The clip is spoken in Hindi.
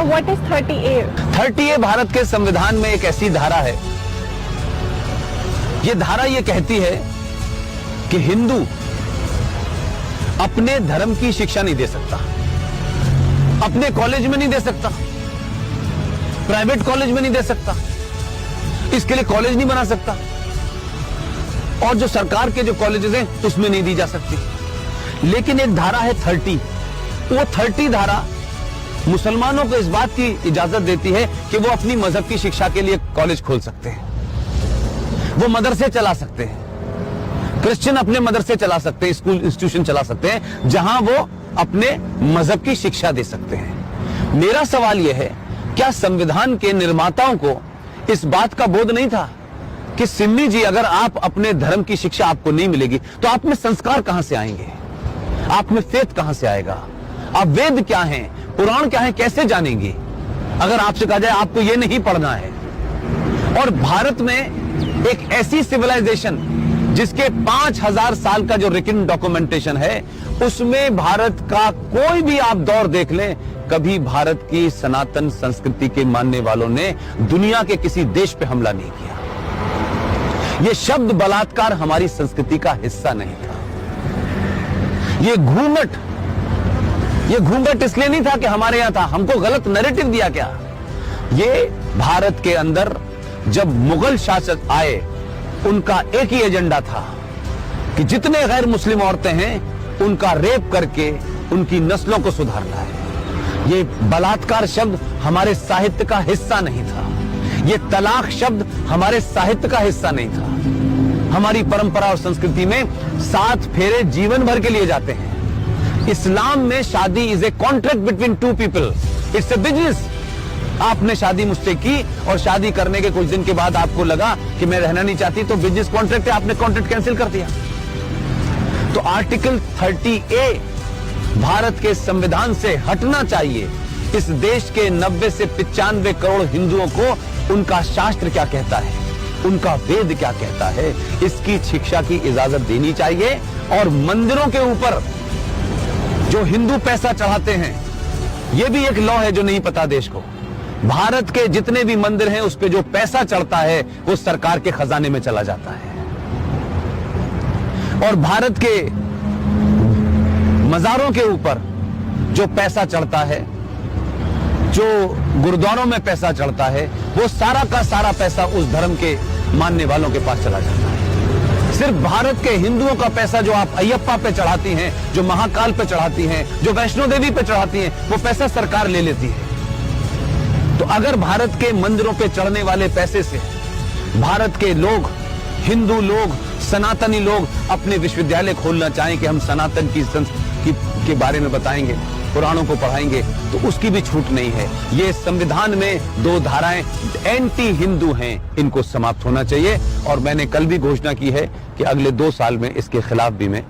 What is 30A? 30A Bharat के संविधान में एक ऐसी धारा है, ये धारा ये कहती है कि हिंदू अपने धर्म की शिक्षा नहीं दे सकता, अपने कॉलेज में नहीं दे सकता, प्राइवेट कॉलेज में नहीं दे सकता, इसके लिए कॉलेज नहीं बना सकता, और जो सरकार के जो कॉलेजेस हैं उसमें नहीं दी जा सकती। लेकिन एक धारा है 30, वो 30 धारा मुसलमानों को इस बात की इजाजत देती है कि वो अपनी मजहब की शिक्षा के लिए कॉलेज खोल सकते हैं, वो मदरसे चला सकते हैं, क्रिश्चियन अपने मदरसे चला सकते हैं, स्कूल इंस्टीट्यूशन चला सकते हैं जहां वो अपने मजहब की शिक्षा दे सकते हैं। मेरा सवाल यह है, क्या संविधान के निर्माताओं को इस बात का बोध नहीं था कि सिम्मी जी, अगर आप अपने धर्म की शिक्षा आपको नहीं मिलेगी तो आप में संस्कार कहां से आएंगे, आप में फेथ कहां से आएगा, आप वेद क्या हैं, पुराण क्या है, कैसे जानेंगे अगर आपसे कहा जाए आपको यह नहीं पढ़ना है। और भारत में एक ऐसी सिविलाइजेशन जिसके 5000 साल का जो रिटन डॉक्यूमेंटेशन है, उसमें भारत का कोई भी आप दौर देख लें, कभी भारत की सनातन संस्कृति के मानने वालों ने दुनिया के किसी देश पे हमला नहीं किया। यह शब्द बलात्कार हमारी संस्कृति का हिस्सा नहीं था। ये घूंघट इसलिए नहीं था कि हमारे यहां था, हमको गलत नैरेटिव दिया गया। ये भारत के अंदर जब मुगल शासक आए, उनका एक ही एजेंडा था कि जितने गैर मुस्लिम औरतें हैं उनका रेप करके उनकी नस्लों को सुधारना है। ये बलात्कार शब्द हमारे साहित्य का हिस्सा नहीं था, ये तलाक शब्द हमारे साहित्य का हिस्सा नहीं था। हमारी परंपरा और संस्कृति में 7 फेरे जीवन भर के लिए जाते हैं। इस्लाम में शादी is a contract between 2 people, it's a business. आपने शादी मुझसे की और शादी करने के कुछ दिन के बाद आपको लगा कि मैं रहना नहीं चाहती, तो बिजनेस कॉन्ट्रैक्ट है, आपने कॉन्ट्रैक्ट कैंसिल कर दिया। तो आर्टिकल 30A भारत के संविधान से हटना चाहिए। इस देश के 90 से 95 करोड़ हिंदुओं को उनका शास्त्र क्या कहता है, उनका वेद क्या कहता है, इसकी शिक्षा की इजाजत देनी चाहिए। और मंदिरों के ऊपर जो हिंदू पैसा चढ़ाते हैं, यह भी एक लॉ है जो नहीं पता देश को। भारत के जितने भी मंदिर हैं उस पे जो पैसा चढ़ता है वो सरकार के खजाने में चला जाता है। और भारत के मजारों के ऊपर जो पैसा चढ़ता है, जो गुरुद्वारों में पैसा चढ़ता है, वो सारा का सारा पैसा उस धर्म के मानने वालों के पास चला जाता है। सिर्फ भारत के हिंदुओं का पैसा जो आप अयप्पा पे चढ़ाती हैं, जो महाकाल पे चढ़ाती हैं, जो वैष्णो देवी पे चढ़ाती हैं, वो पैसा सरकार ले लेती है। तो अगर भारत के मंदिरों पे चढ़ने वाले पैसे से भारत के लोग, हिंदू लोग, सनातनी लोग अपने विश्वविद्यालय खोलना चाहें कि हम सनातन की संस्कृति के बारे में बताएंगे, पुराणों को पढ़ाएंगे, तो उसकी भी छूट नहीं है। ये संविधान में 2 धाराएं एंटी हिंदू हैं, इनको समाप्त होना चाहिए। और मैंने कल भी घोषणा की है कि अगले 2 साल में इसके खिलाफ भी मैं